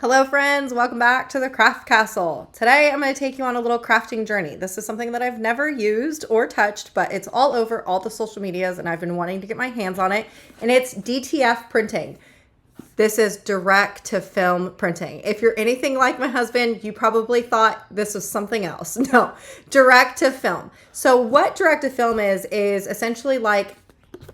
Hello friends, welcome back to the Craft Castle. Today I'm going to take you on a little crafting journey. This is something that I've never used or touched, but it's all over all the social medias and I've been wanting to get my hands on it, and it's DTF printing. This is direct to film printing. If you're anything like my husband, you probably thought this was something else. No, direct to film. So what direct to film is essentially like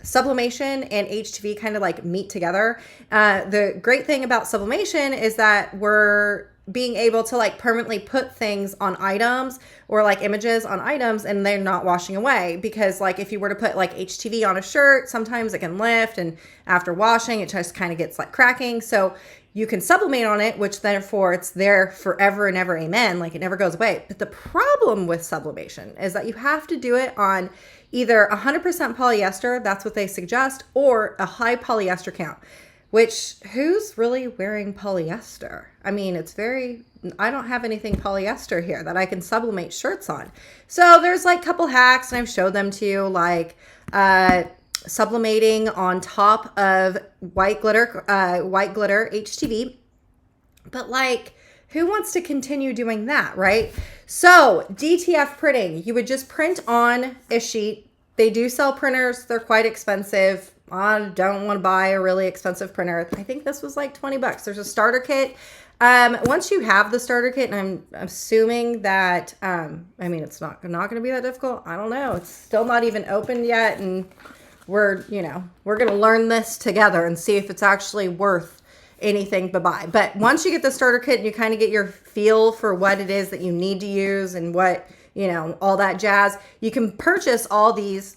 sublimation and HTV kind of like meet together. The great thing about sublimation is that we're being able to like permanently put things on items or like images on items and they're not washing away, because like if you were to put like HTV on a shirt, sometimes it can lift and after washing it just kind of gets like cracking. So you can sublimate on it, which therefore it's there forever and ever, amen, like it never goes away. But the problem with sublimation is that you have to do it on either 100% polyester, that's what they suggest, or a high polyester count, which who's really wearing polyester? I mean, I don't have anything polyester here that I can sublimate shirts on. So there's like a couple hacks, and I've showed them to you, like sublimating on top of white glitter HTV. But like, who wants to continue doing that, right? So DTF printing, you would just print on a sheet. They do sell printers. They're quite expensive. I don't want to buy a really expensive printer. I think this was like 20 bucks. There's a starter kit. Once you have the starter kit, and I'm assuming that, I mean, it's not going to be that difficult. I don't know. It's still not even open yet. And we're going to learn this together and see if it's actually worth anything to buy. But once you get the starter kit and you kind of get your feel for what it is that you need to use and what, all that jazz, you can purchase all these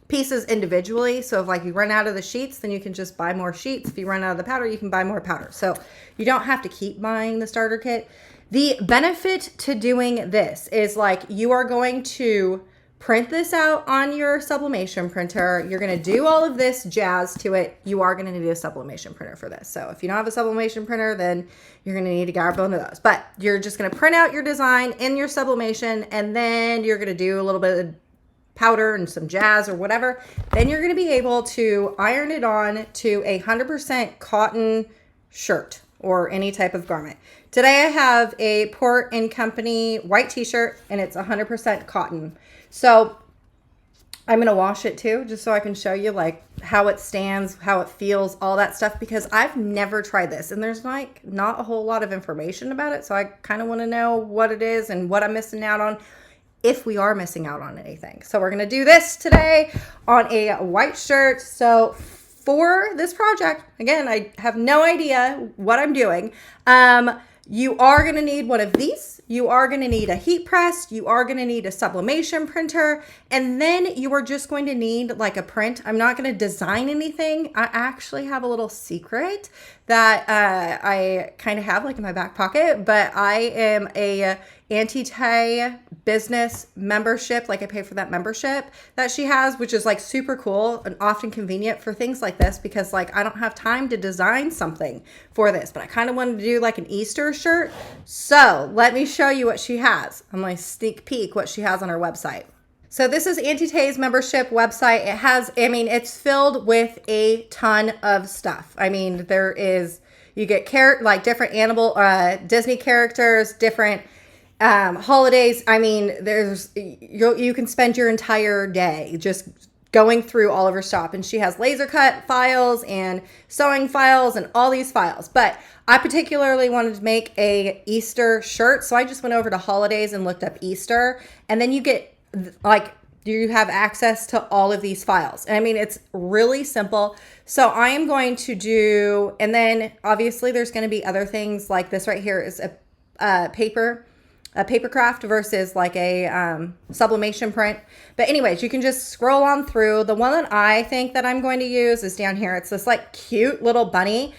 pieces individually. So if like you run out of the sheets, then you can just buy more sheets. If you run out of the powder, you can buy more powder. So you don't have to keep buying the starter kit. The benefit to doing this is like you are going to print this out on your sublimation printer. You're going to do all of this jazz to it. You are going to need a sublimation printer for this. So if you don't have a sublimation printer, then you're going to need to grab one of those. But you're just going to print out your design in your sublimation, and then you're going to do a little bit of powder and some jazz or whatever. Then you're going to be able to iron it on to a 100% cotton shirt or any type of garment. Today I have a Port & Company white t-shirt, and it's 100% cotton. So I'm going to wash it too, just so I can show you like how it stands, how it feels, all that stuff, because I've never tried this and there's like not a whole lot of information about it. So I kind of want to know what it is and what I'm missing out on, if we are missing out on anything. So we're going to do this today on a white shirt. So for this project, again, I have no idea what I'm doing. You are going to need one of these. You are going to need a heat press. You are going to need a sublimation printer. And then you are just going to need like a print. I'm not going to design anything. I actually have a little secret that I kind of have like in my back pocket, but I am a Anti-Tay business membership. Like I pay for that membership that she has, which is like super cool and often convenient for things like this, because like I don't have time to design something for this, but I kind of wanted to do like an Easter shirt. So let me show you what she has. I'm going to sneak peek what she has on her website. So this is Anti-Tay's membership website. It has, I mean, it's filled with a ton of stuff. I mean, you get like different animal, Disney characters, different holidays. I mean, you can spend your entire day just going through all of her stuff, and she has laser cut files and sewing files and all these files. But I particularly wanted to make a Easter shirt, so I just went over to holidays and looked up Easter, and then you get like you have access to all of these files. And I mean, it's really simple. So I am going to do, and then obviously there's going to be other things like this right here is a paper craft versus like a sublimation print. But anyways, you can just scroll on through. The one that I think that I'm going to use is down here. It's this like cute little bunny.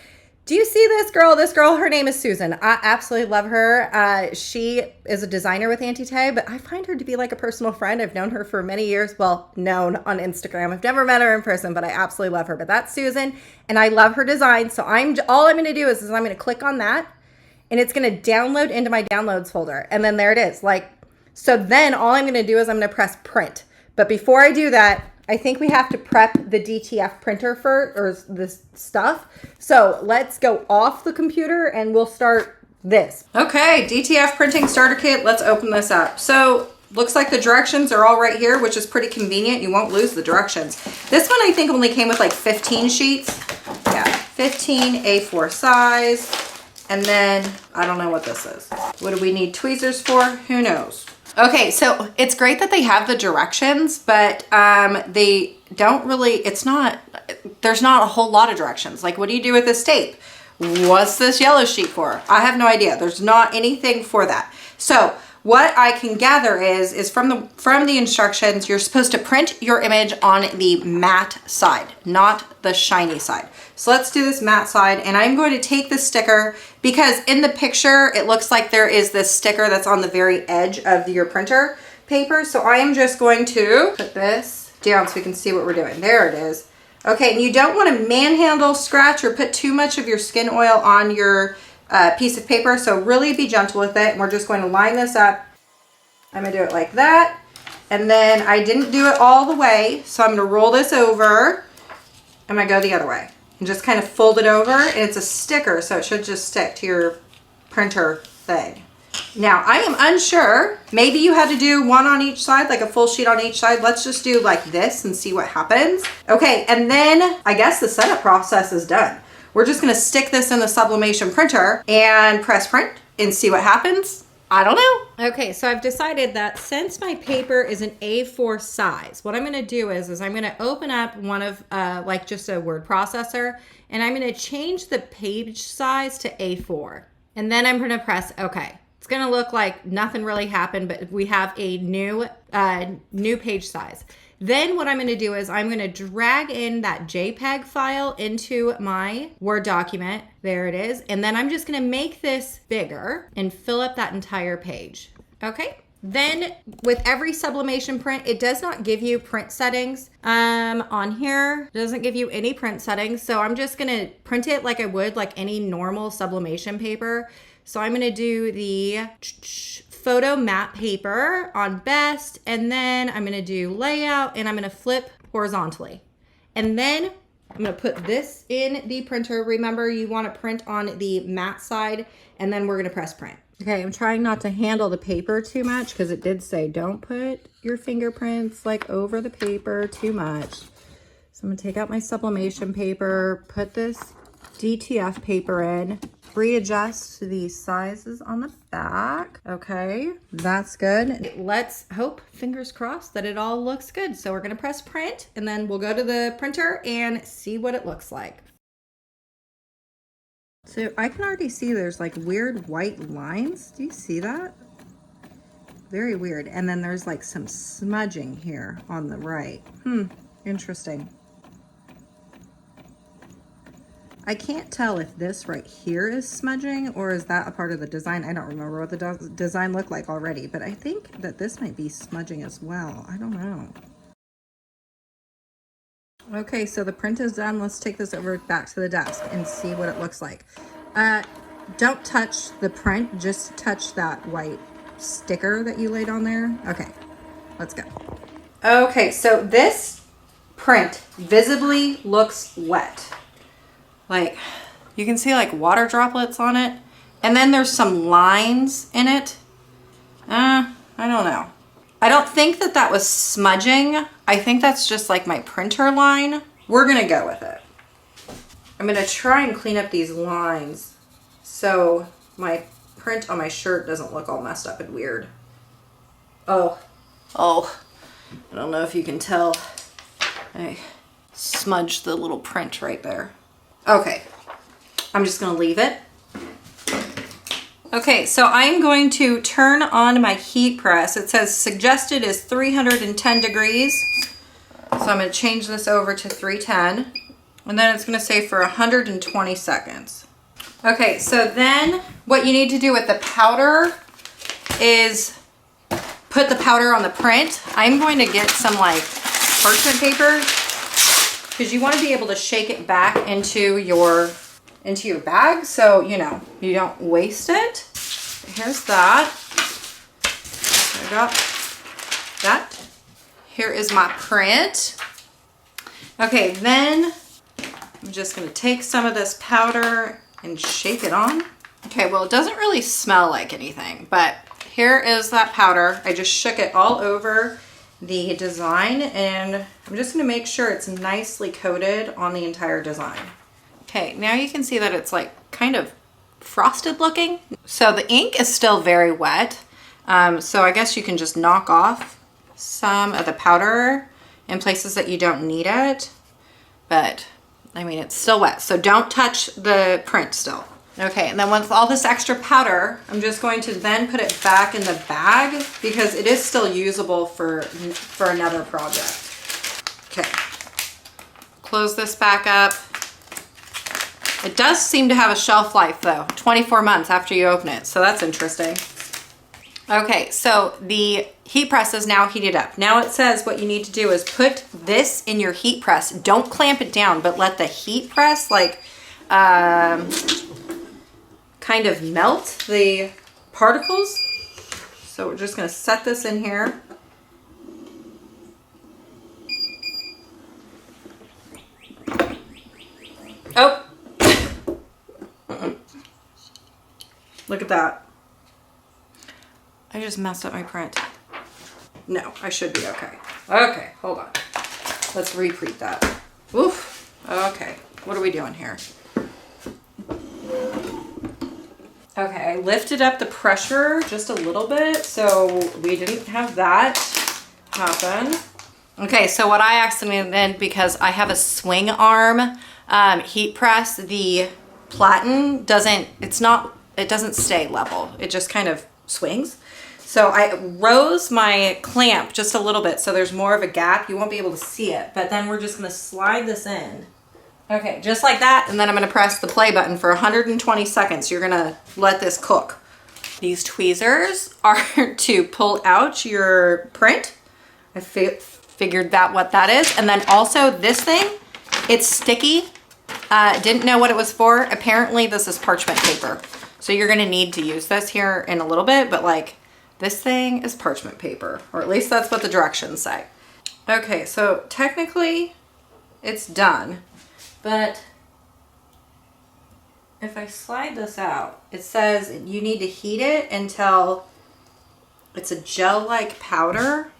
Do you see this girl? This girl, her name is Susan. I absolutely love her. She is a designer with Anti-Tay, but I find her to be like a personal friend. I've known her for many years. Well, known on Instagram. I've never met her in person, but I absolutely love her. But that's Susan, and I love her design. So all I'm going to do is I'm going to click on that, and it's going to download into my downloads folder. And then there it is. So then all I'm going to do is I'm going to press print. But before I do that, I think we have to prep the DTF printer first, or this stuff. So let's go off the computer and we'll start this. Okay, DTF printing starter kit. Let's open this up. So looks like the directions are all right here, which is pretty convenient. You won't lose the directions. This one I think only came with like 15 sheets. Yeah, 15 A4 size. And then I don't know what this is. What do we need tweezers for? Who knows? Okay, so it's great that they have the directions, but they don't really, there's not a whole lot of directions. Like, what do you do with this tape? What's this yellow sheet for? I have no idea. There's not anything for that. So what I can gather is from the instructions, you're supposed to print your image on the matte side, not the shiny side. So let's do this matte side, and I'm going to take the sticker because in the picture, it looks like there is this sticker that's on the very edge of your printer paper. So I am just going to put this down so we can see what we're doing. There it is. Okay, and you don't want to manhandle, scratch, or put too much of your skin oil on your piece of paper. So really be gentle with it. And we're just going to line this up. I'm going to do it like that. And then I didn't do it all the way. So I'm going to roll this over. I'm going to go the other way. And just kind of fold it over, and it's a sticker, so it should just stick to your printer thing. Now, I am unsure. Maybe you had to do one on each side, like a full sheet on each side. Let's just do like this and see what happens. Okay, and then I guess the setup process is done. We're just gonna stick this in the sublimation printer and press print and see what happens. I don't know. Okay, so I've decided that since my paper is an A4 size, what I'm going to do is I'm going to open up one of like just a word processor, and I'm going to change the page size to A4. And then I'm going to press OK. It's going to look like nothing really happened, but we have a new page size. Then what I'm going to do is I'm going to drag in that JPEG file into my Word document. There it is. And then I'm just going to make this bigger and fill up that entire page. Okay. Then with every sublimation print, it does not give you print settings on here. It doesn't give you any print settings. So I'm just going to print it like I would like any normal sublimation paper. So I'm going to do the photo matte paper on best, and then I'm going to do layout, and I'm going to flip horizontally. And then I'm going to put this in the printer. Remember, you want to print on the matte side, and then we're going to press print. Okay, I'm trying not to handle the paper too much because it did say don't put your fingerprints like over the paper too much. So I'm going to take out my sublimation paper, put this DTF paper in, readjust the sizes on the back. Okay, that's good. Let's hope, fingers crossed, that it all looks good. So we're gonna press print, and then we'll go to the printer and see what it looks like. So I can already see there's like weird white lines. Do you see that? Very weird. And then there's like some smudging here on the right. Interesting. I can't tell if this right here is smudging or is that a part of the design. I don't remember what the design looked like already, but I think that this might be smudging as well. I don't know. Okay, so the print is done. Let's take this over back to the desk and see what it looks like. Don't touch the print, just touch that white sticker that you laid on there. Okay, let's go. Okay, so this print visibly looks wet. Like, you can see like water droplets on it. And then there's some lines in it. I don't know. I don't think that that was smudging. I think that's just like my printer line. We're gonna go with it. I'm gonna try and clean up these lines so my print on my shirt doesn't look all messed up and weird. Oh, I don't know if you can tell. I smudged the little print right there. Okay, I'm just gonna leave it. Okay, so I'm going to turn on my heat press. It says suggested is 310 degrees. So I'm gonna change this over to 310. And then it's gonna say for 120 seconds. Okay, so then what you need to do with the powder is put the powder on the print. I'm going to get some like parchment paper, because you want to be able to shake it back into your bag so you know you don't waste it. Here's that. I got that. Here is my print. Okay, then I'm just gonna take some of this powder and shake it on. Okay, well, it doesn't really smell like anything, but here is that powder. I just shook it all over the design, and I'm just gonna make sure it's nicely coated on the entire design. Okay, now you can see that it's like kind of frosted looking. So the ink is still very wet. So I guess you can just knock off some of the powder in places that you don't need it. But I mean, it's still wet, so don't touch the print still. Okay, and then with all this extra powder, I'm just going to then put it back in the bag because it is still usable for another project. Okay, close this back up. It does seem to have a shelf life though, 24 months after you open it, so that's interesting. Okay, so the heat press is now heated up. Now it says what you need to do is put this in your heat press. Don't clamp it down, but let the heat press like kind of melt the particles. So we're just gonna set this in here. Oh, look at that. I just messed up my print. No, I should be okay. Okay, hold on. Let's reprint that. Oof. Okay, what are we doing here? Okay, I lifted up the pressure just a little bit, so we didn't have that happen. Okay, so what I accidentally did, because I have a swing arm heat press, the platen it doesn't stay level. It just kind of swings. So I rose my clamp just a little bit so there's more of a gap. You won't be able to see it, but then we're just gonna slide this in. Okay, just like that, and then I'm gonna press the play button for 120 seconds. You're gonna let this cook. These tweezers are to pull out your print. I figured what that is. And then also this thing, it's sticky. Didn't know what it was for. Apparently this is parchment paper. So you're gonna need to use this here in a little bit, but like this thing is parchment paper, or at least that's what the directions say. Okay, so technically it's done. But if I slide this out, it says you need to heat it until it's a gel-like powder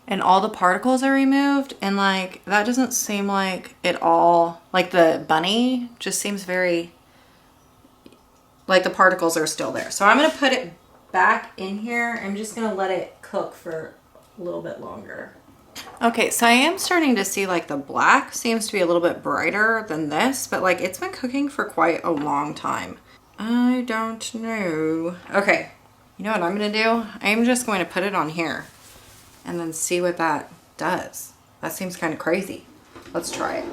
and all the particles are removed. And like, that doesn't seem like it all, like the bunny just seems very, like the particles are still there. So I'm gonna put it back in here. I'm just gonna let it cook for a little bit longer. Okay, so I am starting to see like the black seems to be a little bit brighter than this, but like it's been cooking for quite a long time. I don't know. Okay, you know what I'm gonna do? I'm just going to put it on here and then see what that does. That seems kind of crazy. Let's try it.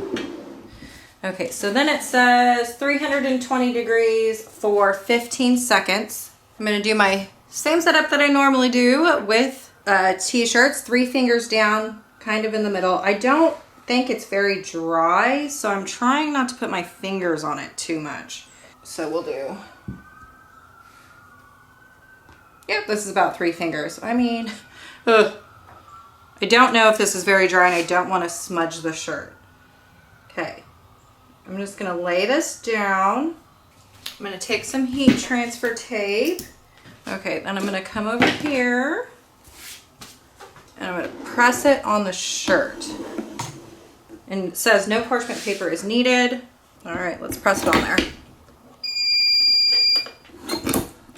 Okay, so then it says 320 degrees for 15 seconds. I'm gonna do my same setup that I normally do with t-shirts, 3 fingers down, kind of in the middle. I don't think it's very dry, so I'm trying not to put my fingers on it too much. So we'll do, yep, this is about 3 fingers. I mean, I don't know if this is very dry and I don't want to smudge the shirt. Okay, I'm just gonna lay this down. I'm gonna take some heat transfer tape. Okay, then I'm gonna come over here and I'm gonna press it on the shirt. And it says no parchment paper is needed. All right, let's press it on there.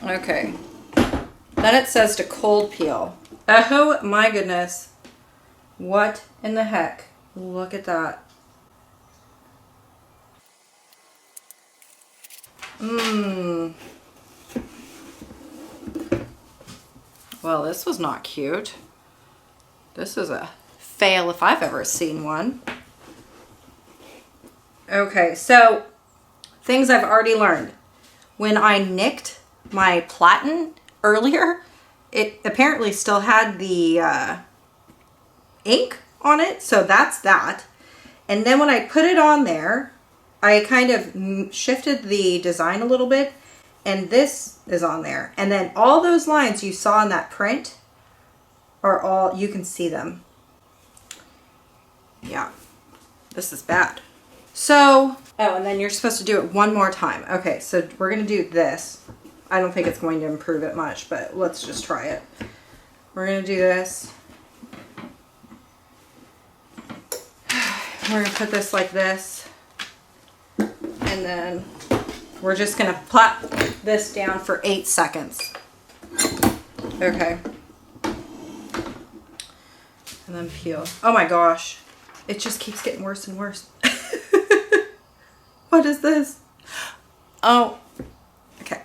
Okay, then it says to cold peel. Oh my goodness. What in the heck? Look at that. Well, this was not cute. This is a fail if I've ever seen one. Okay, so things I've already learned. When I nicked my platen earlier, it apparently still had the ink on it, so that's that. And then when I put it on there, I kind of shifted the design a little bit, and this is on there. And then all those lines you saw in that print are all, you can see them. Yeah, this is bad. So, oh, and then you're supposed to do it one more time. Okay, so we're gonna do this. I don't think it's going to improve it much, but let's just try it. We're gonna do this. We're gonna put this like this. And then we're just gonna plop this down for 8 seconds. Okay. And then peel. Oh my gosh. It just keeps getting worse and worse. What is this? Oh, okay.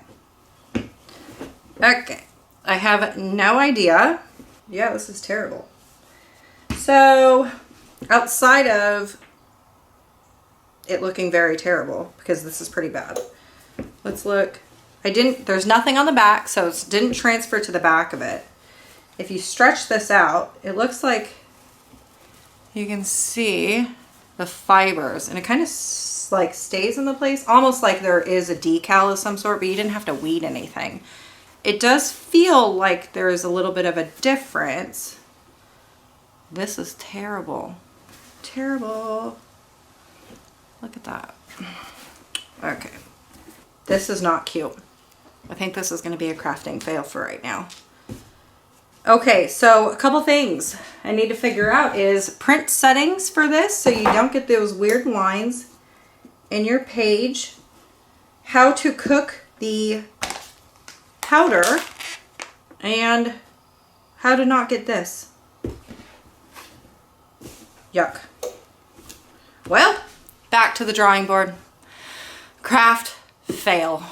Okay. I have no idea. Yeah, this is terrible. So, outside of it looking very terrible, because this is pretty bad. Let's look. There's nothing on the back, so it didn't transfer to the back of it. If you stretch this out, it looks like you can see the fibers, and it kind of like stays in the place, almost like there is a decal of some sort, but you didn't have to weed anything. It does feel like there is a little bit of a difference. This is terrible. Terrible. Look at that. Okay. This is not cute. I think this is going to be a crafting fail for right now. Okay, so a couple things I need to figure out is print settings for this so you don't get those weird lines in your page. How to cook the powder and how to not get this. Yuck. Well, back to the drawing board. Craft fail.